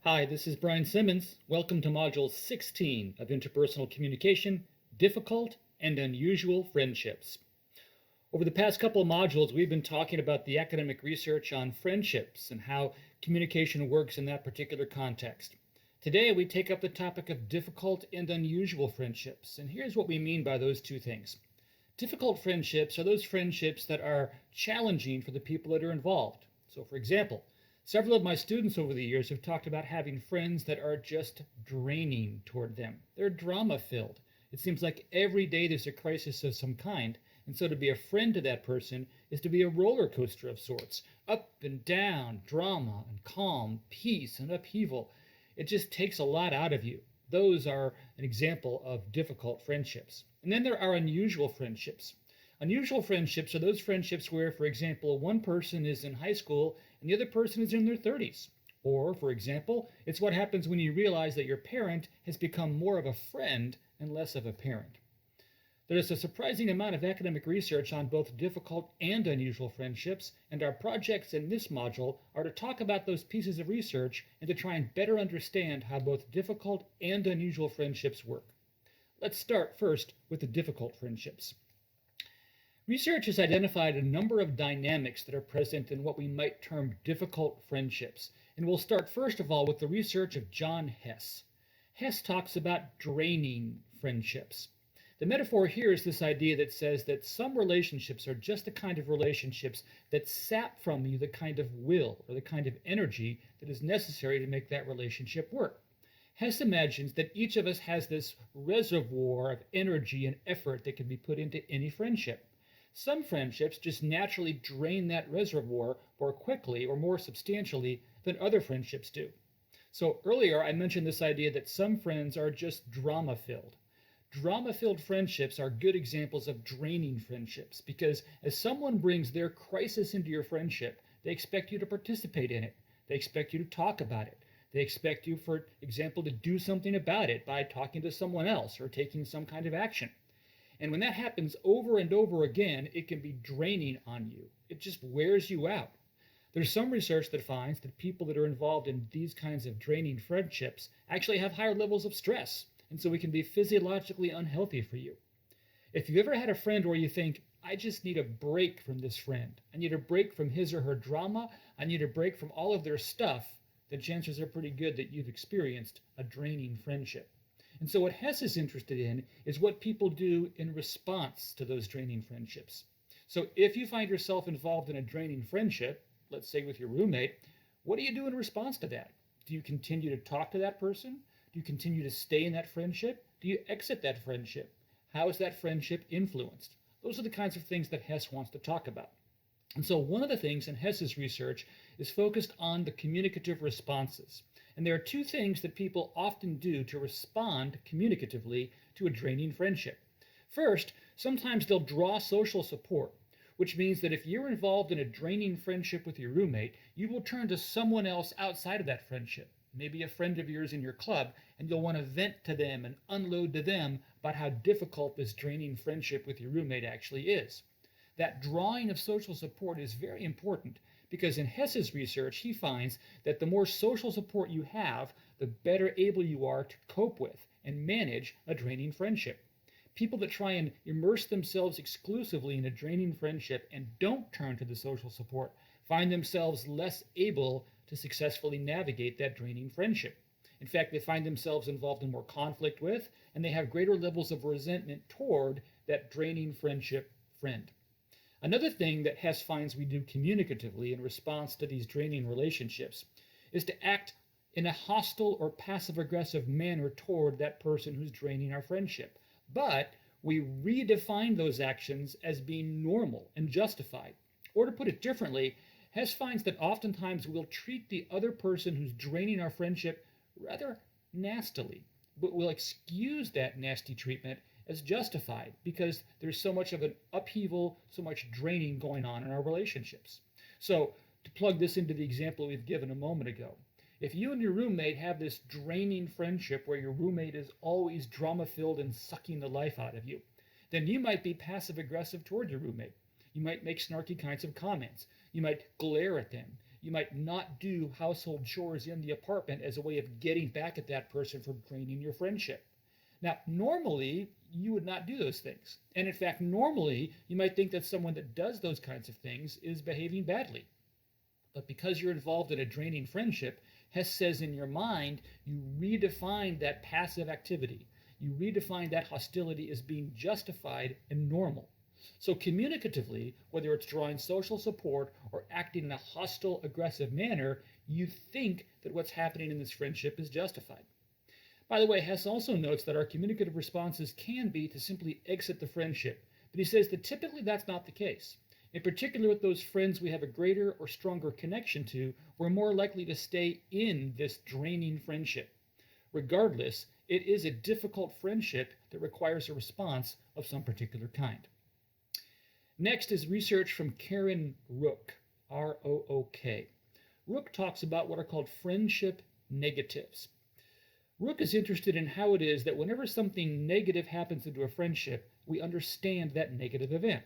Hi, this is Brian Simmons. Welcome to Module 16 of Interpersonal Communication, Difficult and Unusual Friendships. Over the past couple of modules, we've been talking about the academic research on friendships and how communication works in that particular context. Today, we take up the topic of difficult and unusual friendships, and here's what we mean by those two things. Difficult friendships are those friendships that are challenging for the people that are involved. So, for example, several of my students over the years have talked about having friends that are just draining toward them. They're drama filled. It seems like every day there's a crisis of some kind, and so to be a friend to that person is to be a roller coaster of sorts. Up and down, drama and calm, peace and upheaval. It just takes a lot out of you. Those are an example of difficult friendships. And then there are unusual friendships. Unusual friendships are those friendships where, for example, one person is in high school and the other person is in their 30s. Or, for example, it's what happens when you realize that your parent has become more of a friend and less of a parent. There is a surprising amount of academic research on both difficult and unusual friendships, and our projects in this module are to talk about those pieces of research and to try and better understand how both difficult and unusual friendships work. Let's start first with the difficult friendships. Research has identified a number of dynamics that are present in what we might term difficult friendships. And we'll start first of all with the research of John Hess. Hess talks about draining friendships. The metaphor here is this idea that says that some relationships are just the kind of relationships that sap from you the kind of will or the kind of energy that is necessary to make that relationship work. Hess imagines that each of us has this reservoir of energy and effort that can be put into any friendship. Some friendships just naturally drain that reservoir more quickly or more substantially than other friendships do. So earlier I mentioned this idea that some friends are just drama-filled. Drama-filled friendships are good examples of draining friendships because as someone brings their crisis into your friendship, they expect you to participate in it. They expect you to talk about it. They expect you, for example, to do something about it by talking to someone else or taking some kind of action. And when that happens over and over again, it can be draining on you. It just wears you out. There's some research that finds that people that are involved in these kinds of draining friendships actually have higher levels of stress, and so it can be physiologically unhealthy for you. If you've ever had a friend where you think, I just need a break from this friend, I need a break from his or her drama, I need a break from all of their stuff, then chances are pretty good that you've experienced a draining friendship. And so what Hess is interested in is what people do in response to those draining friendships. So if you find yourself involved in a draining friendship, let's say with your roommate, what do you do in response to that? Do you continue to talk to that person? Do you continue to stay in that friendship? Do you exit that friendship? How is that friendship influenced? Those are the kinds of things that Hess wants to talk about. And so one of the things in Hess's research is focused on the communicative responses. And there are two things that people often do to respond communicatively to a draining friendship. First, sometimes they'll draw social support, which means that if you're involved in a draining friendship with your roommate, you will turn to someone else outside of that friendship, maybe a friend of yours in your club, and you'll want to vent to them and unload to them about how difficult this draining friendship with your roommate actually is. That drawing of social support is very important because in Hess's research, he finds that the more social support you have, the better able you are to cope with and manage a draining friendship. People that try and immerse themselves exclusively in a draining friendship and don't turn to the social support find themselves less able to successfully navigate that draining friendship. In fact, they find themselves involved in more conflict with, and they have greater levels of resentment toward that draining friendship friend. Another thing that Hess finds we do communicatively in response to these draining relationships is to act in a hostile or passive-aggressive manner toward that person who's draining our friendship. But we redefine those actions as being normal and justified. Or to put it differently, Hess finds that oftentimes we'll treat the other person who's draining our friendship rather nastily, but we'll excuse that nasty treatment as justified because there's so much of an upheaval, so much draining going on in our relationships. So to plug this into the example we've given a moment ago, if you and your roommate have this draining friendship where your roommate is always drama-filled and sucking the life out of you, then you might be passive-aggressive toward your roommate. You might make snarky kinds of comments. You might glare at them. You might not do household chores in the apartment as a way of getting back at that person for draining your friendship. Now, normally, you would not do those things. And in fact, normally, you might think that someone that does those kinds of things is behaving badly. But because you're involved in a draining friendship, Hess says in your mind, you redefine that passive activity. You redefine that hostility as being justified and normal. So communicatively, whether it's drawing social support or acting in a hostile, aggressive manner, you think that what's happening in this friendship is justified. By the way, Hess also notes that our communicative responses can be to simply exit the friendship, but he says that typically that's not the case. In particular, with those friends we have a greater or stronger connection to, we're more likely to stay in this draining friendship. Regardless, it is a difficult friendship that requires a response of some particular kind. Next is research from Karen Rook, R-O-O-K. Rook talks about what are called friendship negatives. Rook is interested in how it is that whenever something negative happens into a friendship, we understand that negative event.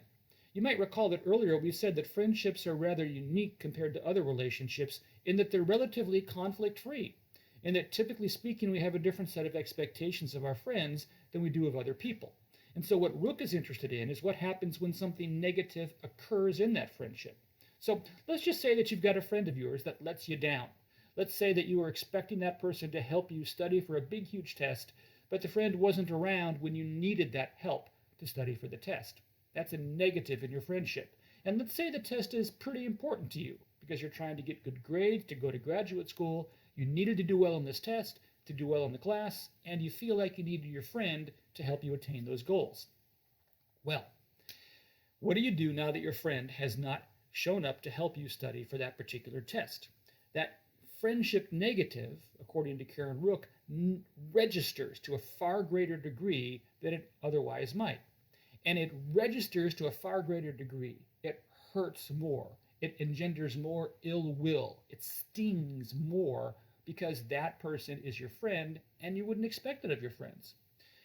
You might recall that earlier we said that friendships are rather unique compared to other relationships in that they're relatively conflict-free, and that typically speaking we have a different set of expectations of our friends than we do of other people. And so what Rook is interested in is what happens when something negative occurs in that friendship. So let's just say that you've got a friend of yours that lets you down. Let's say that you were expecting that person to help you study for a big, huge test, but the friend wasn't around when you needed that help to study for the test. That's a negative in your friendship. And let's say the test is pretty important to you because you're trying to get good grades to go to graduate school. You needed to do well in this test, to do well in the class, and you feel like you needed your friend to help you attain those goals. Well, what do you do now that your friend has not shown up to help you study for that particular test? That friendship negative, according to Karen Rook, registers to a far greater degree than it otherwise might. And it registers to a far greater degree. It hurts more. It engenders more ill will. It stings more because that person is your friend and you wouldn't expect it of your friends.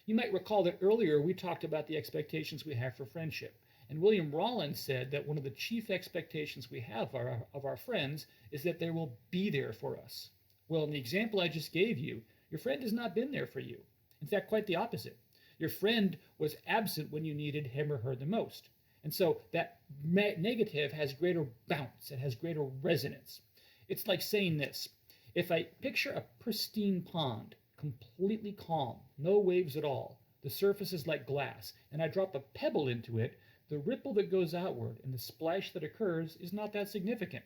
You might recall that earlier we talked about the expectations we have for friendship. And William Rollins said that one of the chief expectations we have of our friends is that they will be there for us. Well, in the example I just gave you, your friend has not been there for you. In fact, quite the opposite. Your friend was absent when you needed him or her the most. And so that negative has greater bounce. It has greater resonance. It's like saying this. If I picture a pristine pond, completely calm, no waves at all, the surface is like glass, and I drop a pebble into it, the ripple that goes outward and the splash that occurs is not that significant.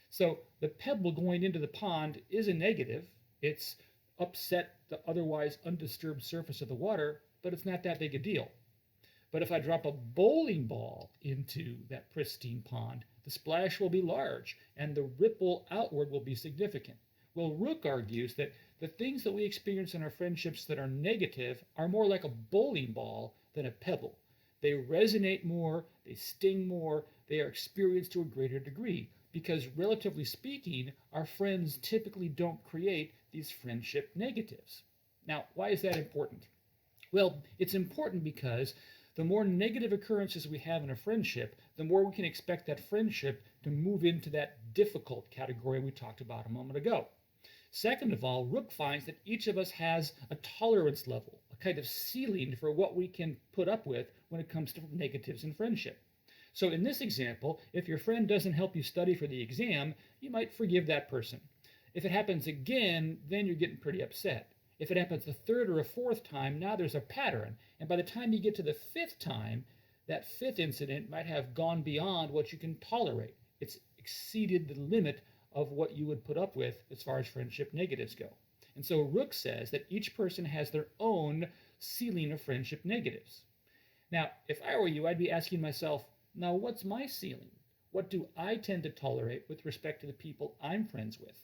So the pebble going into the pond is a negative. It's upset the otherwise undisturbed surface of the water, but it's not that big a deal. But if I drop a bowling ball into that pristine pond, the splash will be large and the ripple outward will be significant. Well, Rook argues that the things that we experience in our friendships that are negative are more like a bowling ball than a pebble. They resonate more, they sting more, they are experienced to a greater degree because, relatively speaking, our friends typically don't create these friendship negatives. Now, why is that important? Well, it's important because the more negative occurrences we have in a friendship, the more we can expect that friendship to move into that difficult category we talked about a moment ago. Second of all, Rook finds that each of us has a tolerance level, a kind of ceiling for what we can put up with when it comes to negatives in friendship. So in this example, if your friend doesn't help you study for the exam, you might forgive that person. If it happens again, then you're getting pretty upset. If it happens a third or a fourth time, now there's a pattern. And by the time you get to the fifth time, that fifth incident might have gone beyond what you can tolerate. It's exceeded the limit of what you would put up with as far as friendship negatives go. And so Rook says that each person has their own ceiling of friendship negatives. Now, if I were you, I'd be asking myself, now what's my ceiling? What do I tend to tolerate with respect to the people I'm friends with?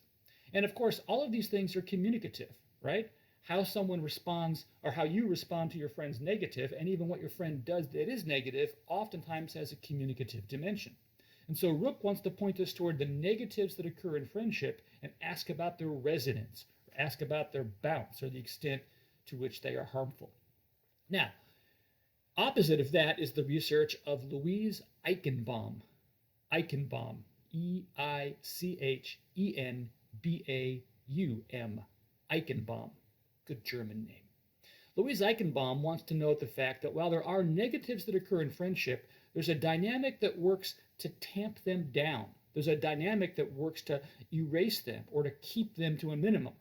And of course, all of these things are communicative, right? How someone responds or how you respond to your friend's negative, and even what your friend does that is negative, oftentimes has a communicative dimension. And so Rook wants to point us toward the negatives that occur in friendship and ask about their resonance, or ask about their bounce, or the extent to which they are harmful. Now, opposite of that is the research of Louise Eichenbaum. Eichenbaum, Eichenbaum. Eichenbaum. Good German name. Louise Eichenbaum wants to note the fact that while there are negatives that occur in friendship, there's a dynamic that works to tamp them down. There's a dynamic that works to erase them or to keep them to a minimum.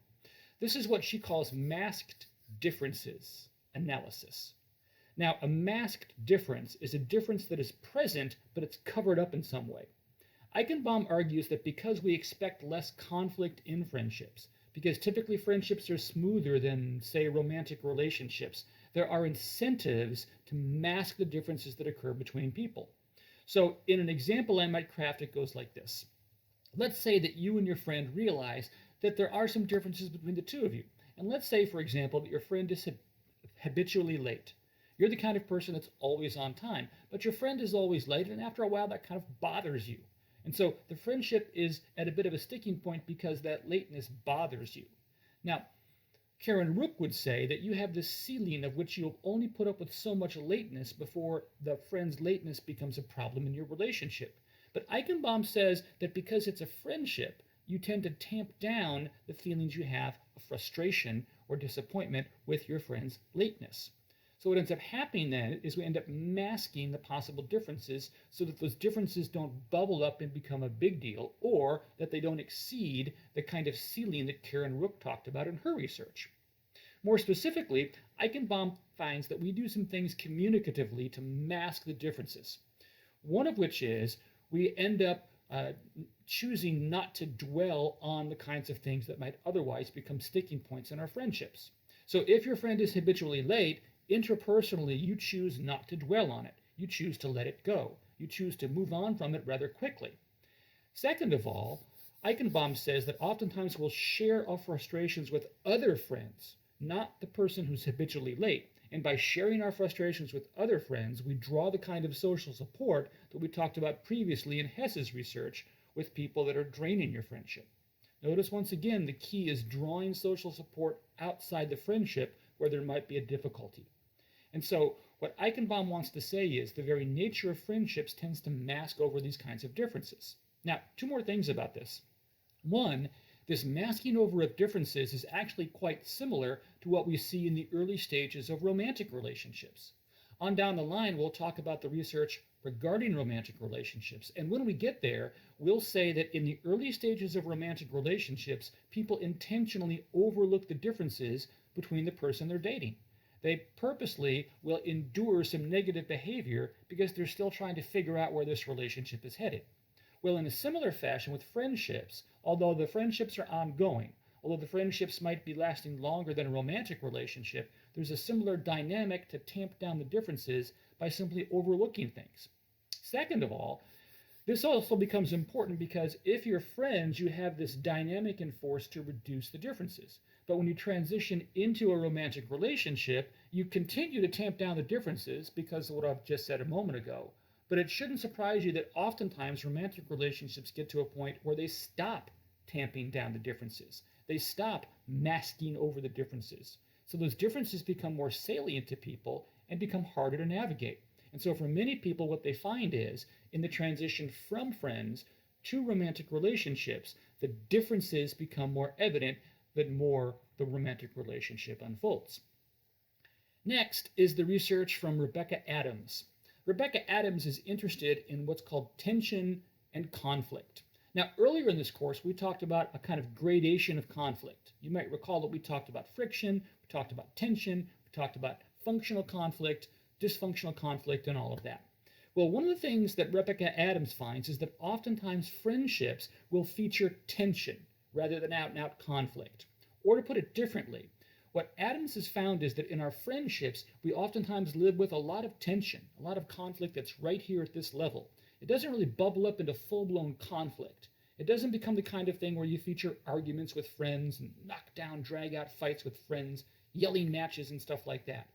This is what she calls masked differences analysis. Now, a masked difference is a difference that is present, but it's covered up in some way. Eichenbaum argues that because we expect less conflict in friendships, because typically friendships are smoother than, say, romantic relationships, there are incentives to mask the differences that occur between people. So in an example I might craft, it goes like this. Let's say that you and your friend realize that there are some differences between the two of you. And let's say, for example, that your friend is habitually late. You're the kind of person that's always on time, but your friend is always late, and after a while that kind of bothers you. And so the friendship is at a bit of a sticking point because that lateness bothers you. Now, Karen Rook would say that you have this ceiling of which you'll only put up with so much lateness before the friend's lateness becomes a problem in your relationship. But Eichenbaum says that because it's a friendship, you tend to tamp down the feelings you have of frustration or disappointment with your friend's lateness. So what ends up happening then is we end up masking the possible differences so that those differences don't bubble up and become a big deal, or that they don't exceed the kind of ceiling that Karen Rook talked about in her research. More specifically, Eichenbaum finds that we do some things communicatively to mask the differences. One of which is we end up choosing not to dwell on the kinds of things that might otherwise become sticking points in our friendships. So if your friend is habitually late, intrapersonally, you choose not to dwell on it. You choose to let it go. You choose to move on from it rather quickly. Second of all, Eichenbaum says that oftentimes we'll share our frustrations with other friends, not the person who's habitually late. And by sharing our frustrations with other friends, we draw the kind of social support that we talked about previously in Hess's research with people that are draining your friendship. Notice once again, the key is drawing social support outside the friendship where there might be a difficulty. And so what Eichenbaum wants to say is the very nature of friendships tends to mask over these kinds of differences. Now, two more things about this. One, this masking over of differences is actually quite similar to what we see in the early stages of romantic relationships. On down the line, we'll talk about the research regarding romantic relationships. And when we get there, we'll say that in the early stages of romantic relationships, people intentionally overlook the differences between the person they're dating. They purposely will endure some negative behavior because they're still trying to figure out where this relationship is headed. Well, in a similar fashion with friendships, although the friendships are ongoing, although the friendships might be lasting longer than a romantic relationship, there's a similar dynamic to tamp down the differences by simply overlooking things. Second of all, this also becomes important because if you're friends, you have this dynamic in force to reduce the differences. But when you transition into a romantic relationship, you continue to tamp down the differences because of what I've just said a moment ago. But it shouldn't surprise you that oftentimes romantic relationships get to a point where they stop tamping down the differences. They stop masking over the differences. So those differences become more salient to people and become harder to navigate. And so for many people, what they find is in the transition from friends to romantic relationships, the differences become more evident the more the romantic relationship unfolds. Next is the research from Rebecca Adams. Rebecca Adams is interested in what's called tension and conflict. Now, earlier in this course, we talked about a kind of gradation of conflict. You might recall that we talked about friction, we talked about tension, we talked about functional conflict, dysfunctional conflict, and all of that. Well, one of the things that Rebecca Adams finds is that oftentimes friendships will feature tension rather than out-and-out conflict. Or to put it differently, what Adams has found is that in our friendships, we oftentimes live with a lot of tension, a lot of conflict that's right here at this level. It doesn't really bubble up into full-blown conflict. It doesn't become the kind of thing where you feature arguments with friends and knock-down, drag-out fights with friends, yelling matches and stuff like that.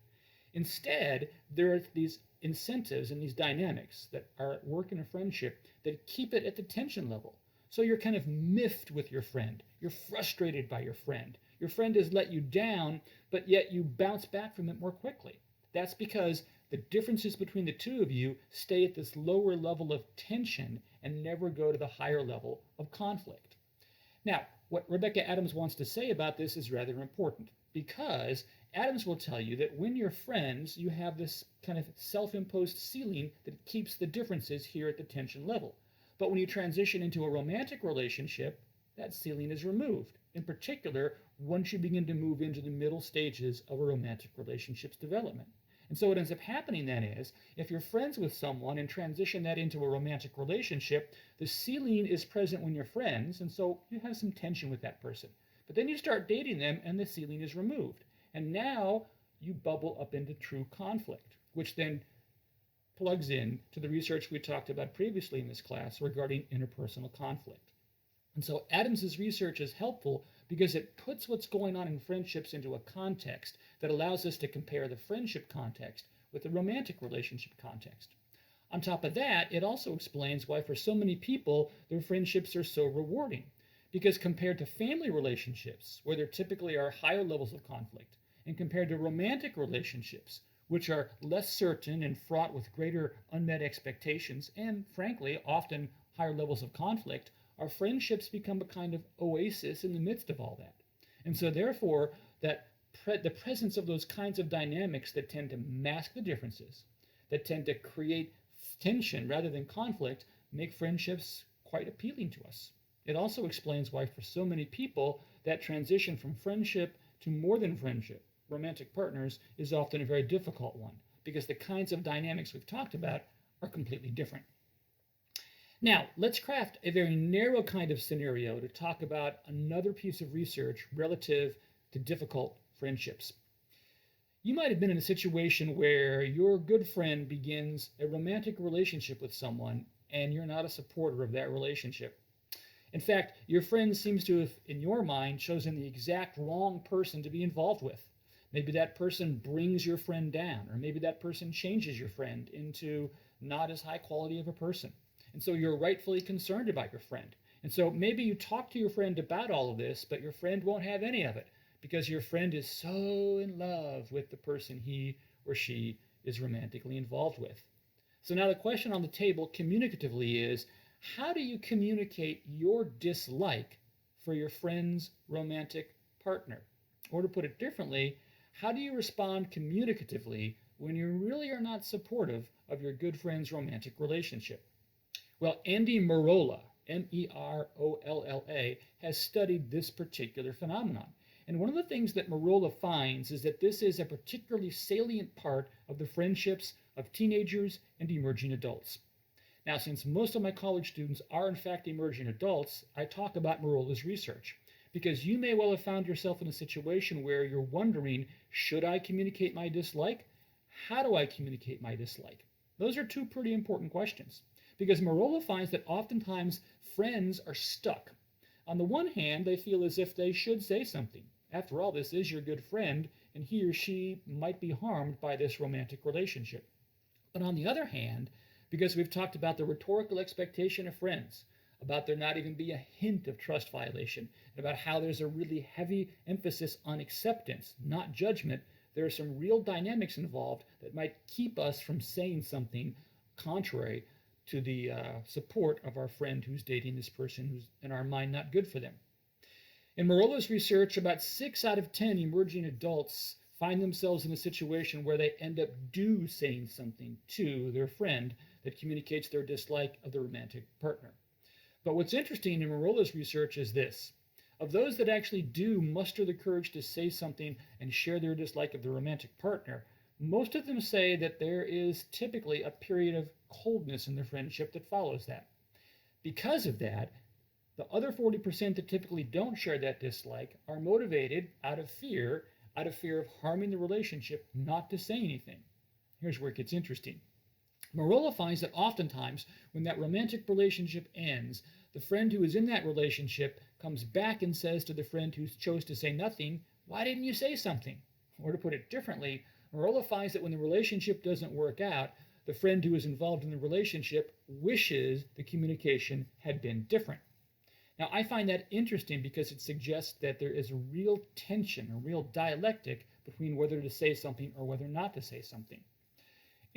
Instead, there are these incentives and these dynamics that are at work in a friendship that keep it at the tension level. So you're kind of miffed with your friend. You're frustrated by your friend. Your friend has let you down, but yet you bounce back from it more quickly. That's because the differences between the two of you stay at this lower level of tension and never go to the higher level of conflict. Now, what Rebecca Adams wants to say about this is rather important, because Adams will tell you that when you're friends, you have this kind of self-imposed ceiling that keeps the differences here at the tension level. But when you transition into a romantic relationship, that ceiling is removed. In particular, once you begin to move into the middle stages of a romantic relationship's development. And so what ends up happening then is, if you're friends with someone and transition that into a romantic relationship, the ceiling is present when you're friends, and so you have some tension with that person. But then you start dating them and the ceiling is removed. And now you bubble up into true conflict, which then plugs in to the research we talked about previously in this class regarding interpersonal conflict. And so Adams's research is helpful because it puts what's going on in friendships into a context that allows us to compare the friendship context with the romantic relationship context. On top of that, it also explains why for so many people their friendships are so rewarding. Because compared to family relationships, where there typically are higher levels of conflict, and compared to romantic relationships, which are less certain and fraught with greater unmet expectations and, frankly, often higher levels of conflict, our friendships become a kind of oasis in the midst of all that. And so therefore, the presence of those kinds of dynamics that tend to mask the differences, that tend to create tension rather than conflict, make friendships quite appealing to us. It also explains why for so many people, that transition from friendship to more than friendship, romantic partners, is often a very difficult one, because the kinds of dynamics we've talked about are completely different. Now, let's craft a very narrow kind of scenario to talk about another piece of research relative to difficult friendships. You might have been in a situation where your good friend begins a romantic relationship with someone and you're not a supporter of that relationship. In fact, your friend seems to have, in your mind, chosen the exact wrong person to be involved with. Maybe that person brings your friend down, or maybe that person changes your friend into not as high quality of a person. And so you're rightfully concerned about your friend. And so maybe you talk to your friend about all of this, but your friend won't have any of it because your friend is so in love with the person he or she is romantically involved with. So now the question on the table communicatively is, how do you communicate your dislike for your friend's romantic partner? Or to put it differently, how do you respond communicatively when you really are not supportive of your good friend's romantic relationship? Well, Andy Merola, M-E-R-O-L-L-A, has studied this particular phenomenon. And one of the things that Merola finds is that this is a particularly salient part of the friendships of teenagers and emerging adults. Now, since most of my college students are in fact emerging adults, I talk about Merola's research, because you may well have found yourself in a situation where you're wondering, should I communicate my dislike? How do I communicate my dislike? Those are two pretty important questions, because Merola finds that oftentimes friends are stuck. On the one hand, they feel as if they should say something. After all, this is your good friend, and he or she might be harmed by this romantic relationship. But on the other hand, because we've talked about the rhetorical expectation of friends, about there not even be a hint of trust violation, and about how there's a really heavy emphasis on acceptance, not judgment, there are some real dynamics involved that might keep us from saying something contrary to the support of our friend who's dating this person who's, in our mind, not good for them. In Merola's research, about 6 out of 10 emerging adults find themselves in a situation where they end up saying something to their friend that communicates their dislike of the romantic partner. But what's interesting in Merola's research is this. Of those that actually do muster the courage to say something and share their dislike of the romantic partner, most of them say that there is typically a period of coldness in the friendship that follows that. Because of that, the other 40% that typically don't share that dislike are motivated out of fear of harming the relationship, not to say anything. Here's where it gets interesting. Merola finds that oftentimes when that romantic relationship ends, the friend who is in that relationship comes back and says to the friend who chose to say nothing, "Why didn't you say something?" Or to put it differently, Merola finds that when the relationship doesn't work out, the friend who is involved in the relationship wishes the communication had been different. Now, I find that interesting because it suggests that there is a real tension, a real dialectic between whether to say something or whether not to say something.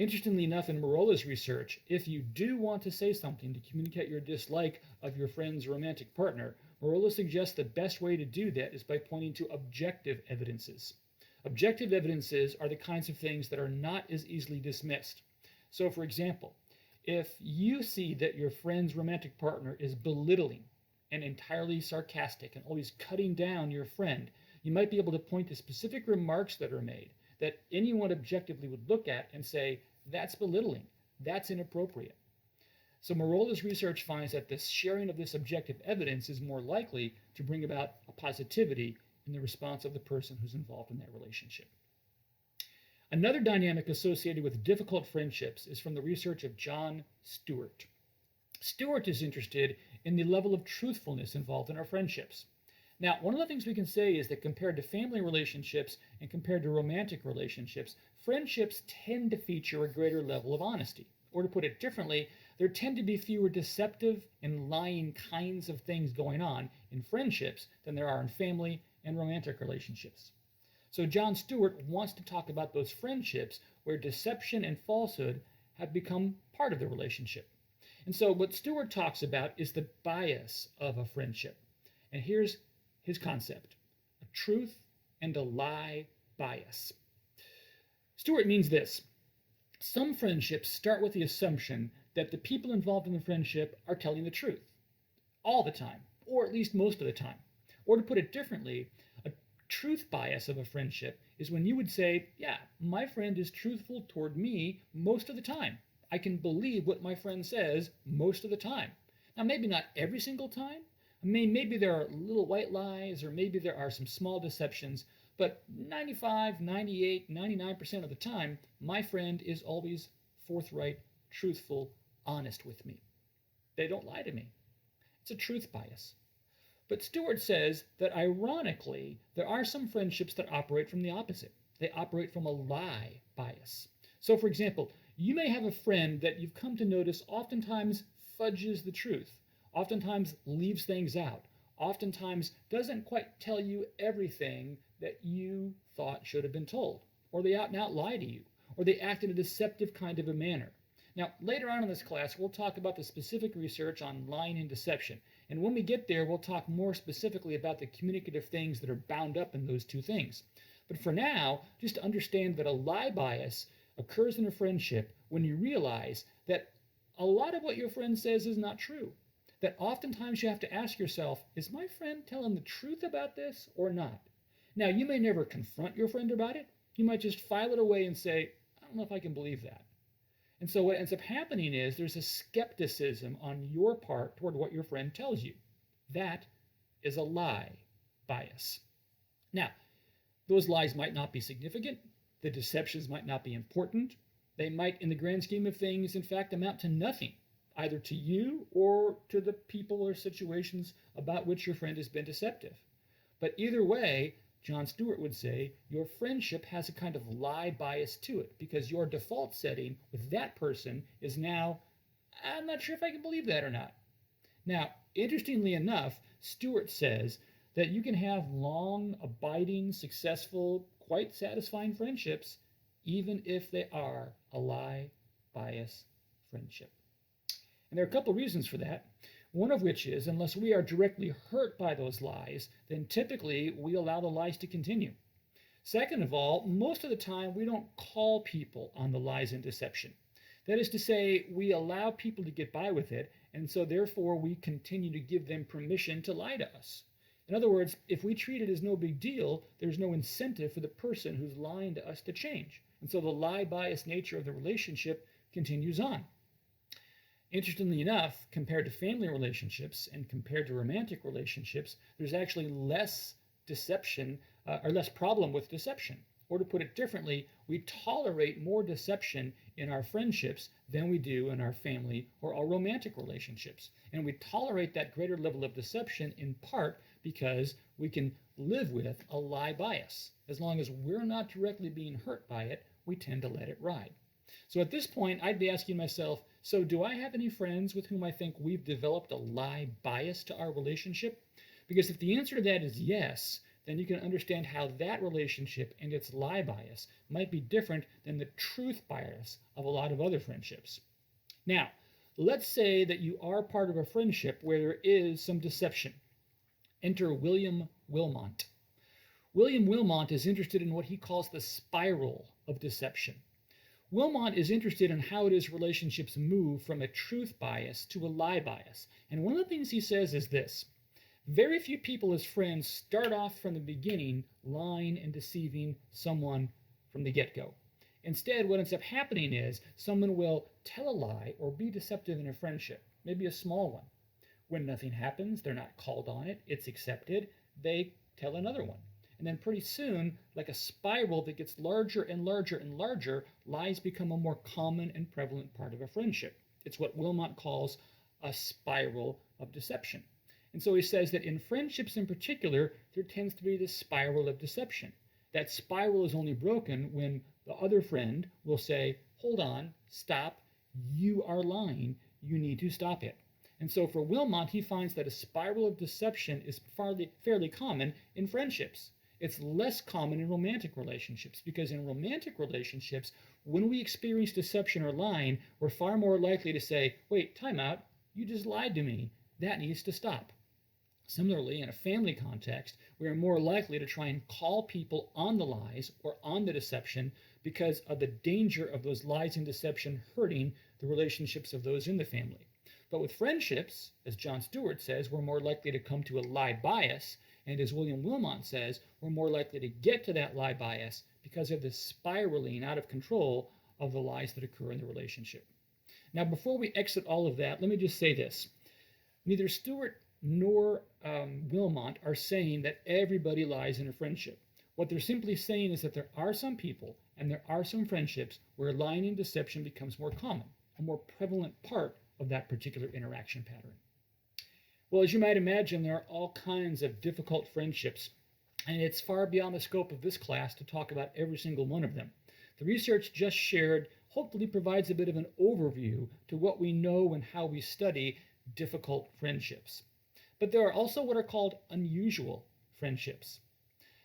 Interestingly enough, in Merola's research, if you do want to say something to communicate your dislike of your friend's romantic partner, Merola suggests the best way to do that is by pointing to objective evidences. Objective evidences are the kinds of things that are not as easily dismissed. So, for example, if you see that your friend's romantic partner is belittling and entirely sarcastic and always cutting down your friend, you might be able to point to specific remarks that are made that anyone objectively would look at and say, that's belittling, that's inappropriate. So Merola's research finds that the sharing of this objective evidence is more likely to bring about a positivity in the response of the person who's involved in that relationship. Another dynamic associated with difficult friendships is from the research of Jon Stewart. Stewart is interested in the level of truthfulness involved in our friendships. Now, one of the things we can say is that compared to family relationships and compared to romantic relationships, friendships tend to feature a greater level of honesty. Or to put it differently, there tend to be fewer deceptive and lying kinds of things going on in friendships than there are in family and romantic relationships. So Jon Stewart wants to talk about those friendships where deception and falsehood have become part of the relationship. And so what Stewart talks about is the bias of a friendship. And here's his concept: a truth and a lie bias. Stewart means this: some friendships start with the assumption that the people involved in the friendship are telling the truth all the time, or at least most of the time. Or to put it differently, a truth bias of a friendship is when you would say, yeah, my friend is truthful toward me most of the time. I can believe what my friend says most of the time. Now, maybe not every single time. Maybe there are little white lies, or maybe there are some small deceptions, but 95, 98, 99% of the time, my friend is always forthright, truthful, honest with me. They don't lie to me. It's a truth bias. But Stewart says that ironically, there are some friendships that operate from the opposite. They operate from a lie bias. So, for example, you may have a friend that you've come to notice oftentimes fudges the truth, oftentimes leaves things out, oftentimes doesn't quite tell you everything that you thought should have been told, or they out and out lie to you, or they act in a deceptive kind of a manner. Now, later on in this class, we'll talk about the specific research on lying and deception. And when we get there, we'll talk more specifically about the communicative things that are bound up in those two things. But for now, just understand that a lie bias occurs in a friendship when you realize that a lot of what your friend says is not true. That oftentimes you have to ask yourself, is my friend telling the truth about this or not? Now, you may never confront your friend about it. You might just file it away and say, I don't know if I can believe that. And so what ends up happening is there's a skepticism on your part toward what your friend tells you. That is a lie bias. Now, those lies might not be significant. The deceptions might not be important. They might, in the grand scheme of things, in fact, amount to nothing, either to you or to the people or situations about which your friend has been deceptive. But either way, Jon Stewart would say, your friendship has a kind of lie bias to it because your default setting with that person is now, I'm not sure if I can believe that or not. Now, interestingly enough, Stewart says that you can have long, abiding, successful, quite satisfying friendships, even if they are a lie bias friendship. And there are a couple reasons for that. One of which is, unless we are directly hurt by those lies, then typically we allow the lies to continue. Second of all, most of the time we don't call people on the lies and deception. That is to say, we allow people to get by with it, and so therefore we continue to give them permission to lie to us. In other words, if we treat it as no big deal, there's no incentive for the person who's lying to us to change. And so the lie bias nature of the relationship continues on. Interestingly enough, compared to family relationships and compared to romantic relationships, there's actually less deception or less problem with deception. Or to put it differently, we tolerate more deception in our friendships than we do in our family or our romantic relationships. And we tolerate that greater level of deception in part because we can live with a lie bias. As long as we're not directly being hurt by it, we tend to let it ride. So at this point, I'd be asking myself, so do I have any friends with whom I think we've developed a lie bias to our relationship? Because if the answer to that is yes, then you can understand how that relationship and its lie bias might be different than the truth bias of a lot of other friendships. Now, let's say that you are part of a friendship where there is some deception. Enter William Wilmot. William Wilmot is interested in what he calls the spiral of deception. Wilmot is interested in how it is relationships move from a truth bias to a lie bias. And one of the things he says is this: very few people as friends start off from the beginning lying and deceiving someone from the get-go. Instead, what ends up happening is someone will tell a lie or be deceptive in a friendship, maybe a small one. When nothing happens, they're not called on it, it's accepted, they tell another one. And then pretty soon, like a spiral that gets larger and larger and larger, lies become a more common and prevalent part of a friendship. It's what Wilmot calls a spiral of deception. And so he says that in friendships in particular, there tends to be this spiral of deception. That spiral is only broken when the other friend will say, hold on, stop, you are lying, you need to stop it. And so for Wilmot, he finds that a spiral of deception is fairly common in friendships. It's less common in romantic relationships, because in romantic relationships, when we experience deception or lying, we're far more likely to say, wait, time out, you just lied to me, that needs to stop. Similarly, in a family context, we are more likely to try and call people on the lies or on the deception because of the danger of those lies and deception hurting the relationships of those in the family. But with friendships, as Jon Stewart says, we're more likely to come to a lie bias, and as William Wilmot says, we're more likely to get to that lie bias because of the spiraling out of control of the lies that occur in the relationship. Now, before we exit all of that, let me just say this. Neither Stewart nor Wilmot are saying that everybody lies in a friendship. What they're simply saying is that there are some people and there are some friendships where lying and deception becomes more common, a more prevalent part of that particular interaction pattern. Well, as you might imagine, there are all kinds of difficult friendships, and it's far beyond the scope of this class to talk about every single one of them. The research just shared hopefully provides a bit of an overview to what we know and how we study difficult friendships. But there are also what are called unusual friendships.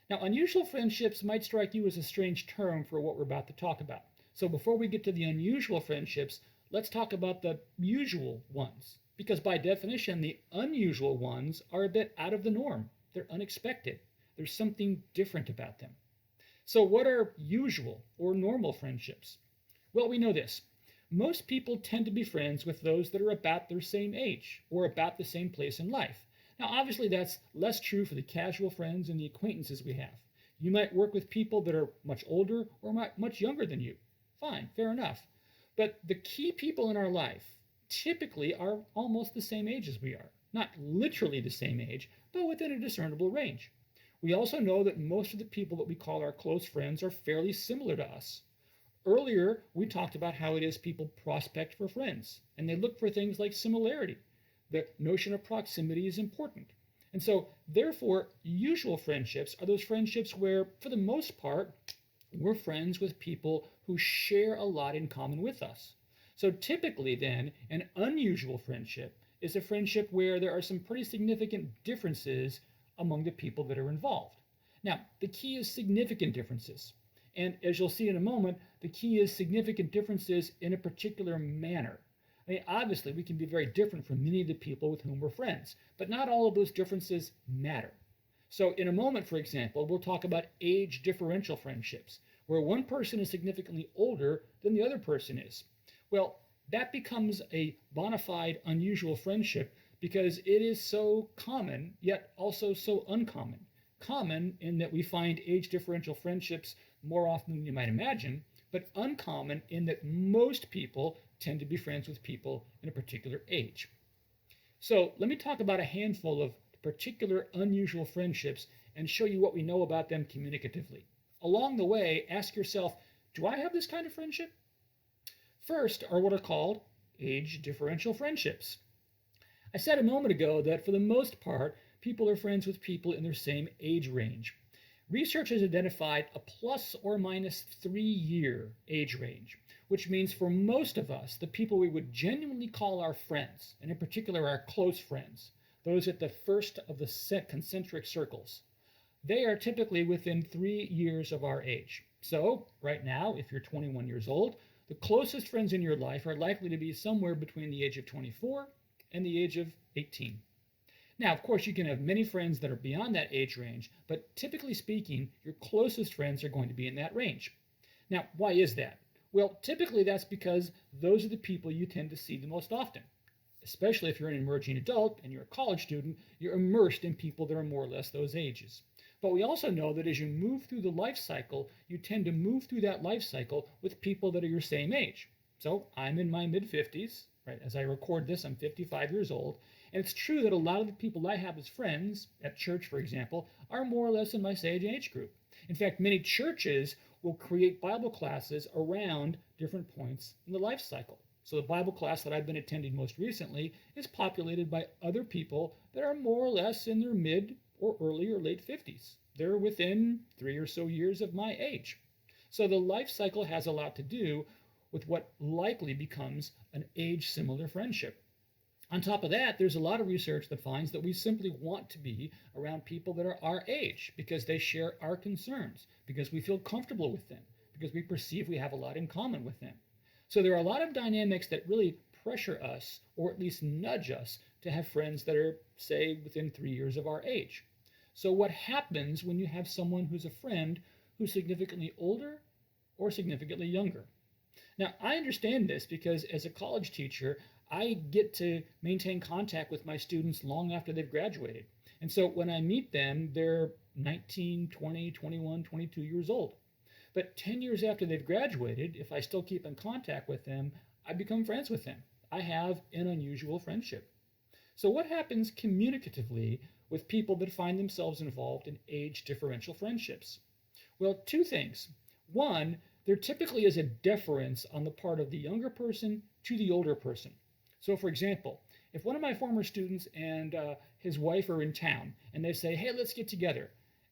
Now, unusual friendships might strike you as a strange term for what we're about to talk about. So before we get to the unusual friendships, let's talk about the usual ones. Because by definition, the unusual ones are a bit out of the norm. They're unexpected. There's something different about them. So what are usual or normal friendships? Well, we know this. Most people tend to be friends with those that are about their same age or about the same place in life. Now, obviously, that's less true for the casual friends and the acquaintances we have. You might work with people that are much older or much younger than you. Fine, fair enough. But the key people in our life typically are almost the same age as we are. Not literally the same age, but within a discernible range. We also know that most of the people that we call our close friends are fairly similar to us. Earlier, we talked about how it is people prospect for friends, and they look for things like similarity. The notion of proximity is important. And so, therefore, usual friendships are those friendships where, for the most part, we're friends with people who share a lot in common with us. So typically then, an unusual friendship is a friendship where there are some pretty significant differences among the people that are involved. Now, the key is significant differences. And as you'll see in a moment, the key is significant differences in a particular manner. I mean, obviously, we can be very different from many of the people with whom we're friends, but not all of those differences matter. So in a moment, for example, we'll talk about age differential friendships, where one person is significantly older than the other person is. Well, that becomes a bona fide unusual friendship because it is so common, yet also so uncommon. Common in that we find age differential friendships more often than you might imagine, but uncommon in that most people tend to be friends with people in a particular age. So let me talk about a handful of particular unusual friendships and show you what we know about them communicatively. Along the way, ask yourself, do I have this kind of friendship? First are what are called age differential friendships. I said a moment ago that for the most part, people are friends with people in their same age range. Research has identified a plus or minus 3-year age range, which means for most of us, the people we would genuinely call our friends, and in particular our close friends, those at the first of the concentric circles, they are typically within 3 years of our age. So, right now, if you're 21 years old, the closest friends in your life are likely to be somewhere between the age of 24 and the age of 18. Now, of course, you can have many friends that are beyond that age range, but typically speaking, your closest friends are going to be in that range. Now, why is that? Well, typically that's because those are the people you tend to see the most often. Especially if you're an emerging adult and you're a college student, you're immersed in people that are more or less those ages. But we also know that as you move through the life cycle, you tend to move through that life cycle with people that are your same age. So I'm in my mid-50s, right? As I record this, I'm 55 years old. And it's true that a lot of the people I have as friends, at church for example, are more or less in my same age group. In fact, many churches will create Bible classes around different points in the life cycle. So the Bible class that I've been attending most recently is populated by other people that are more or less in their mid or early or late 50s. They're within 3 or so years of my age. So the life cycle has a lot to do with what likely becomes an age-similar friendship. On top of that, there's a lot of research that finds that we simply want to be around people that are our age because they share our concerns, because we feel comfortable with them, because we perceive we have a lot in common with them. So there are a lot of dynamics that really pressure us, or at least nudge us, to have friends that are, say, within 3 years of our age. So what happens when you have someone who's a friend who's significantly older or significantly younger? Now, I understand this because as a college teacher, I get to maintain contact with my students long after they've graduated. And so when I meet them, they're 19, 20, 21, 22 years old. But 10 years after they've graduated, if I still keep in contact with them, I become friends with them. I have an unusual friendship. So what happens communicatively with people that find themselves involved in age differential friendships? Well, two things. One, there typically is a deference on the part of the younger person to the older person. So for example, if one of my former students and his wife are in town and they say, hey, let's get together,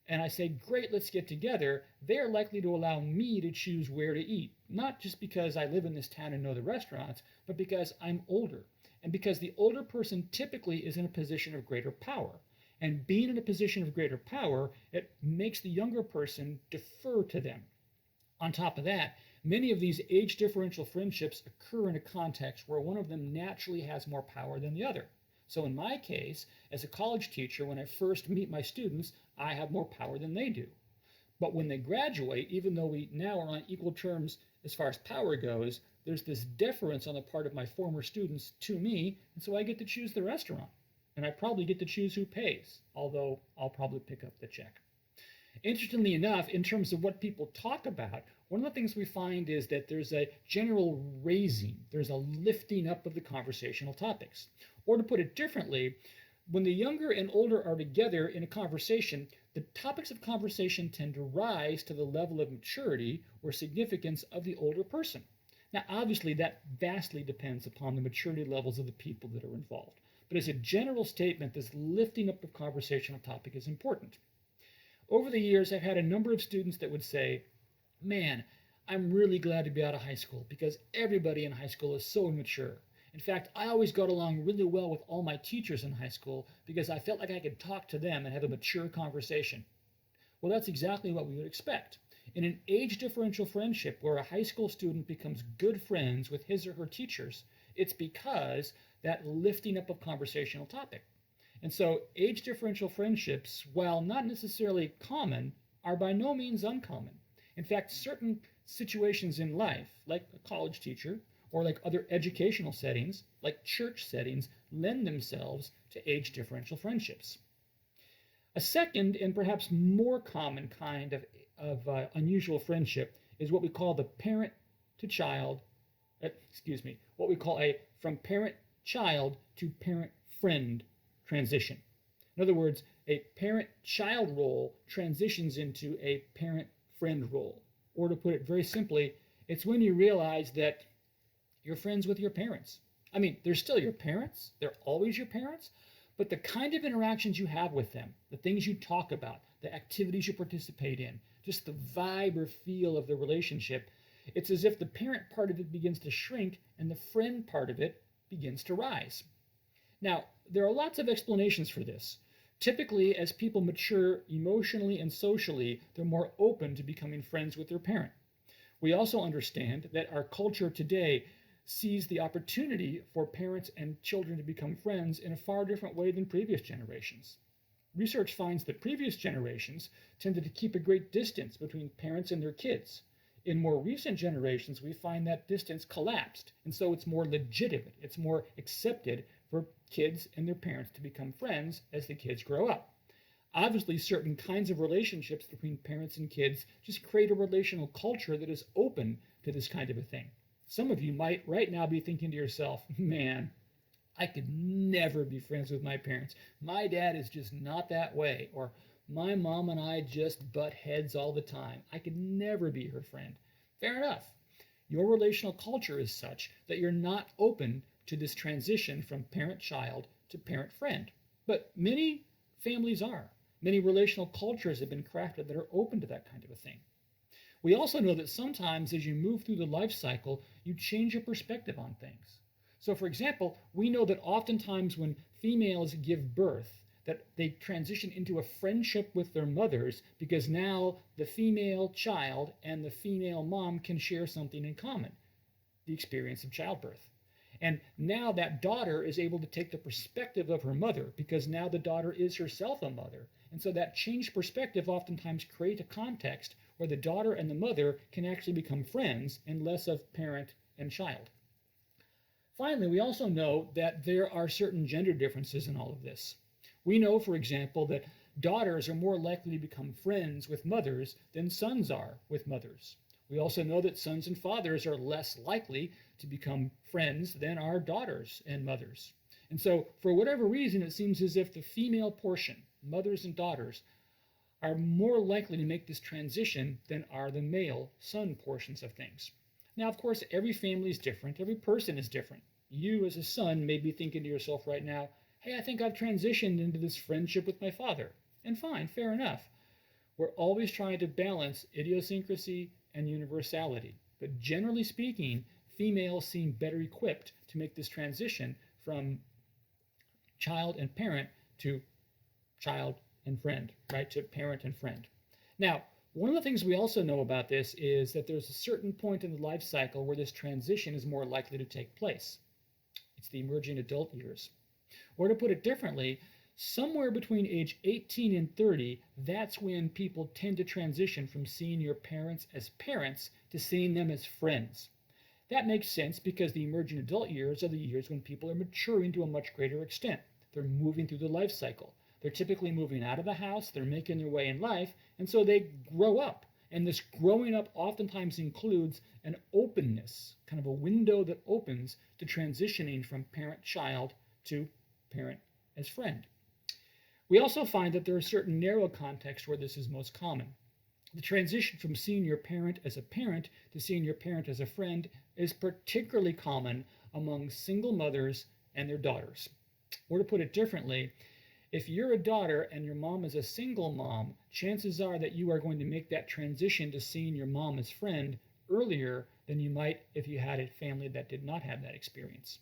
and I say, great, let's get together, they're likely to allow me to choose where to eat. Not just because I live in this town and know the restaurants, but because I'm older. And because the older person typically is in a position of greater power. And being in a position of greater power, it makes the younger person defer to them. On top of that, many of these age differential friendships occur in a context where one of them naturally has more power than the other. So in my case, as a college teacher, when I first meet my students, I have more power than they do. But when they graduate, even though we now are on equal terms as far as power goes, there's this deference on the part of my former students to me, and so I get to choose the restaurant. And I probably get to choose who pays, although I'll probably pick up the check. Interestingly enough, in terms of what people talk about, one of the things we find is that there's a general raising, there's a lifting up of the conversational topics. Or to put it differently, when the younger and older are together in a conversation, the topics of conversation tend to rise to the level of maturity or significance of the older person. Now, obviously, that vastly depends upon the maturity levels of the people that are involved. But as a general statement, this lifting up of conversational topic is important. Over the years, I've had a number of students that would say, man, I'm really glad to be out of high school because everybody in high school is so immature. In fact, I always got along really well with all my teachers in high school because I felt like I could talk to them and have a mature conversation. Well, that's exactly what we would expect. In an age differential friendship where a high school student becomes good friends with his or her teachers, it's because that lifting up of conversational topic. And so age differential friendships, while not necessarily common, are by no means uncommon. In fact, certain situations in life, like a college teacher, or like other educational settings, like church settings, lend themselves to age differential friendships. A second and perhaps more common kind of unusual friendship is what we call the parent-to-child, what we call a from parent-child to parent-friend transition. In other words, a parent-child role transitions into a parent-friend role. Or to put it very simply, it's when you realize that you're friends with your parents. I mean, they're still your parents. They're always your parents. But the kind of interactions you have with them, the things you talk about, the activities you participate in, just the vibe or feel of the relationship, it's as if the parent part of it begins to shrink and the friend part of it begins to rise. Now, there are lots of explanations for this. Typically, as people mature emotionally and socially, they're more open to becoming friends with their parent. We also understand that our culture today sees the opportunity for parents and children to become friends in a far different way than previous generations. Research finds that previous generations tended to keep a great distance between parents and their kids. In more recent generations, we find that distance collapsed, and so it's more legitimate, it's more accepted for kids and their parents to become friends as the kids grow up. Obviously, certain kinds of relationships between parents and kids just create a relational culture that is open to this kind of a thing. Some of you might right now be thinking to yourself, man, I could never be friends with my parents. My dad is just not that way. Or my mom and I just butt heads all the time. I could never be her friend. Fair enough. Your relational culture is such that you're not open to this transition from parent-child to parent-friend. But many families are. Many relational cultures have been crafted that are open to that kind of a thing. We also know that sometimes as you move through the life cycle, you change your perspective on things. So for example, we know that oftentimes when females give birth, that they transition into a friendship with their mothers because now the female child and the female mom can share something in common, the experience of childbirth. And now that daughter is able to take the perspective of her mother because now the daughter is herself a mother. And so that changed perspective oftentimes creates a context where the daughter and the mother can actually become friends and less of parent and child. Finally, we also know that there are certain gender differences in all of this. We know, for example, that daughters are more likely to become friends with mothers than sons are with mothers. We also know that sons and fathers are less likely to become friends than are daughters and mothers. And so, for whatever reason, it seems as if the female portion, mothers and daughters, are more likely to make this transition than are the male son portions of things. Now, of course, every family is different. Every person is different. You, as a son, may be thinking to yourself right now, hey, I think I've transitioned into this friendship with my father. And fine, fair enough. We're always trying to balance idiosyncrasy and universality. But generally speaking, females seem better equipped to make this transition from child and parent to child and friend, right? To parent and friend. Now, one of the things we also know about this is that there's a certain point in the life cycle where this transition is more likely to take place. It's the emerging adult years. Or to put it differently, somewhere between age 18 and 30, that's when people tend to transition from seeing your parents as parents to seeing them as friends. That makes sense because the emerging adult years are the years when people are maturing to a much greater extent. They're moving through the life cycle. They're typically moving out of the house, they're making their way in life, and so they grow up. And this growing up oftentimes includes an openness, kind of a window that opens to transitioning from parent-child to parent as friend. We also find that there are certain narrow contexts where this is most common. The transition from seeing your parent as a parent to seeing your parent as a friend is particularly common among single mothers and their daughters. Or to put it differently, if you're a daughter and your mom is a single mom, chances are that you are going to make that transition to seeing your mom as friend earlier than you might if you had a family that did not have that experience.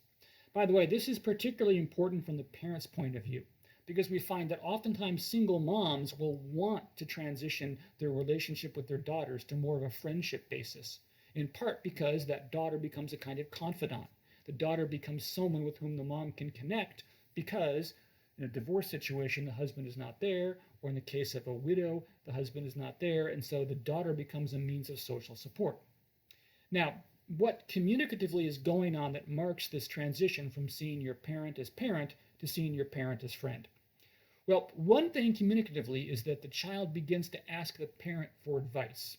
By the way, this is particularly important from the parent's point of view because we find that oftentimes single moms will want to transition their relationship with their daughters to more of a friendship basis, in part because that daughter becomes a kind of confidant. The daughter becomes someone with whom the mom can connect because in a divorce situation, the husband is not there, or in the case of a widow, the husband is not there, and so the daughter becomes a means of social support. Now, what communicatively is going on that marks this transition from seeing your parent as parent to seeing your parent as friend? Well, one thing communicatively is that the child begins to ask the parent for advice.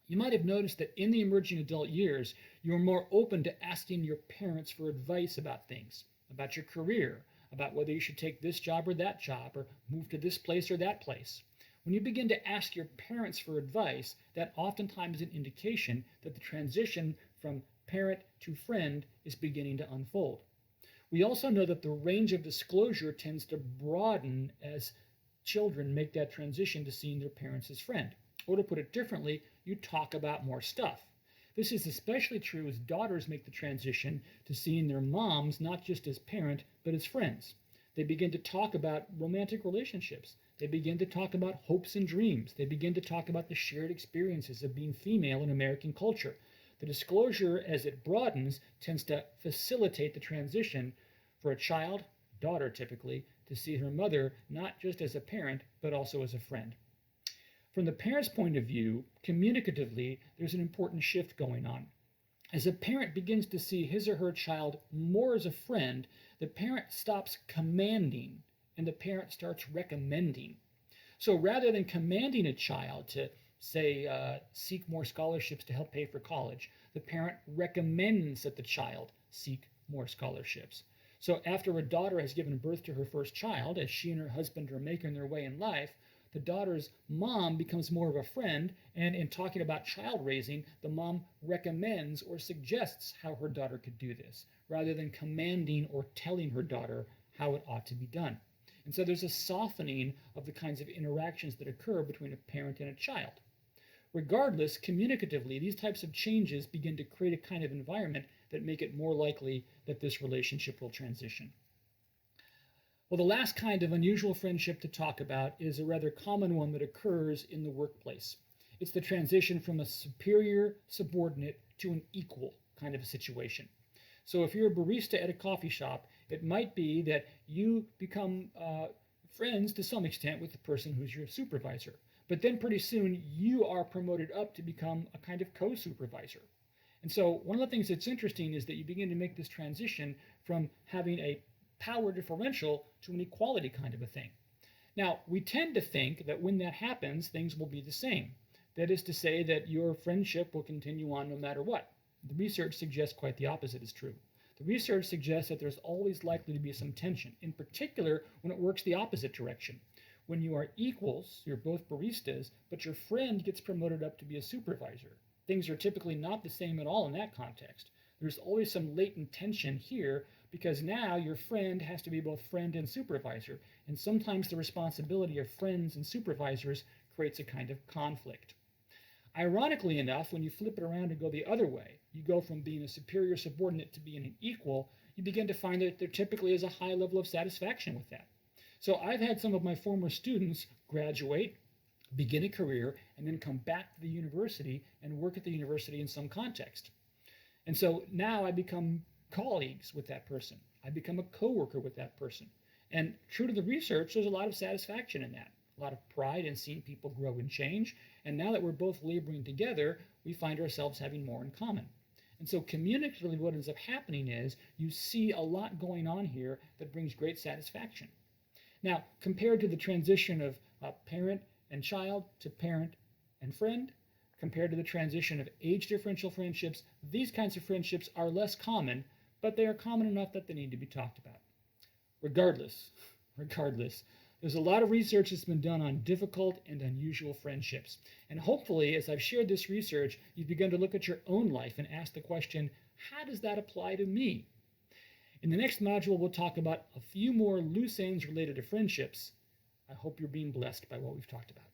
You might have noticed that in the emerging adult years, you're more open to asking your parents for advice about things, about your career, about whether you should take this job or that job, or move to this place or that place. When you begin to ask your parents for advice, that oftentimes is an indication that the transition from parent to friend is beginning to unfold. We also know that the range of disclosure tends to broaden as children make that transition to seeing their parents as friend. Or to put it differently, you talk about more stuff. This is especially true as daughters make the transition to seeing their moms not just as parent, but as friends. They begin to talk about romantic relationships. They begin to talk about hopes and dreams. They begin to talk about the shared experiences of being female in American culture. The disclosure, as it broadens, tends to facilitate the transition for a child, daughter typically, to see her mother not just as a parent, but also as a friend. From the parent's point of view, communicatively, there's an important shift going on. As a parent begins to see his or her child more as a friend, the parent stops commanding and the parent starts recommending. So rather than commanding a child to, say, seek more scholarships to help pay for college, the parent recommends that the child seek more scholarships. So after a daughter has given birth to her first child, as she and her husband are making their way in life, the daughter's mom becomes more of a friend, and in talking about child raising, the mom recommends or suggests how her daughter could do this, rather than commanding or telling her daughter how it ought to be done. And so there's a softening of the kinds of interactions that occur between a parent and a child. Regardless, communicatively, these types of changes begin to create a kind of environment that make it more likely that this relationship will transition. Well, the last kind of unusual friendship to talk about is a rather common one that occurs in the workplace. It's the transition from a superior subordinate to an equal kind of a situation. So if you're a barista at a coffee shop, it might be that you become friends to some extent with the person who's your supervisor. But then pretty soon you are promoted up to become a kind of co-supervisor. And so one of the things that's interesting is that you begin to make this transition from having a power differential to an equality kind of a thing. Now, we tend to think that when that happens, things will be the same. That is to say that your friendship will continue on no matter what. The research suggests quite the opposite is true. The research suggests that there's always likely to be some tension, in particular when it works the opposite direction. When you are equals, you're both baristas, but your friend gets promoted up to be a supervisor. Things are typically not the same at all in that context. There's always some latent tension here because now your friend has to be both friend and supervisor, and sometimes the responsibility of friends and supervisors creates a kind of conflict. Ironically enough, when you flip it around and go the other way, you go from being a superior subordinate to being an equal, you begin to find that there typically is a high level of satisfaction with that. So I've had some of my former students graduate, begin a career, and then come back to the university and work at the university in some context. And so now I become colleagues with that person. I become a coworker with that person. And true to the research, there's a lot of satisfaction in that, a lot of pride in seeing people grow and change. And now that we're both laboring together, we find ourselves having more in common. And so communicatively, what ends up happening is you see a lot going on here that brings great satisfaction. Now, compared to the transition of parent and child to parent and friend, compared to the transition of age differential friendships, these kinds of friendships are less common, but they are common enough that they need to be talked about. Regardless, there's a lot of research that's been done on difficult and unusual friendships. And hopefully, as I've shared this research, you've begun to look at your own life and ask the question, how does that apply to me? In the next module, we'll talk about a few more loose ends related to friendships. I hope you're being blessed by what we've talked about.